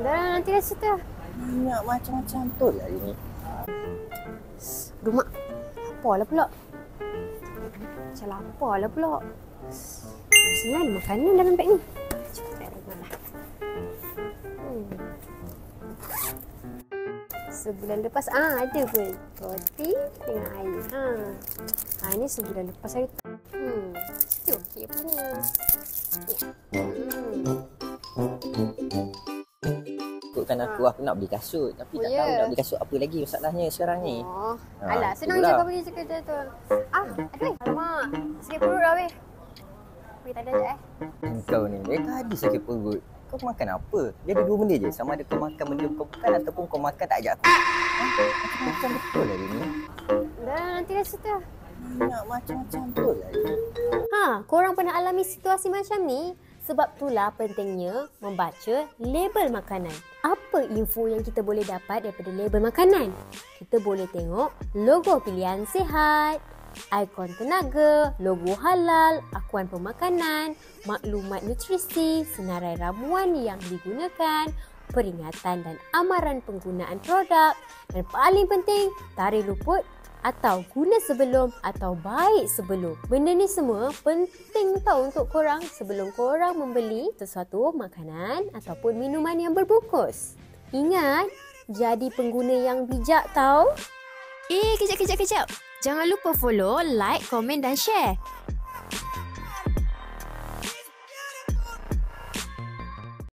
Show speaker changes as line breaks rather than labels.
Dah nanti dah cerita.
Banyak macam-macam tu lah ini.
Aduh mak, laparlah pula. Macam laparlah pula. Mestinya ada makanan dalam beg ni. Cepat rumah lah. Sebulan lepas ada pun roti dengan air. Ni sebulan lepas hari tu. Mesti okey punya.
Ikutkan aku nak beli kasut. Tapi tak tahu nak beli kasut apa lagi masalahnya sekarang ni.
Alah, senang je kau pergi sekedar tu. Aduh, alamak. Sakit perut dah weh. Weh, tak ada sekejap
Kau ni, tadi sakit perut. Kau makan apa? Dia ada dua benda je. Sama ada kau makan benda kau bukan ataupun kau makan tak ajak aku. Macam betul lah dia ni.
Dah, nanti dah cerita.
Banyak macam-macam tu lah dia.
Korang pernah alami situasi macam ni? Sebab itulah pentingnya membaca label makanan. Apa info yang kita boleh dapat daripada label makanan? Kita boleh tengok logo pilihan sihat, ikon tenaga, logo halal, akuan pemakanan, maklumat nutrisi, senarai ramuan yang digunakan, peringatan dan amaran penggunaan produk, dan paling penting, tarikh luput atau guna sebelum atau baik sebelum. Benda ni semua penting tau untuk korang sebelum korang membeli sesuatu makanan ataupun minuman yang berbungkus. Ingat, jadi pengguna yang bijak tau. Kejap. Jangan lupa follow, like, komen dan share.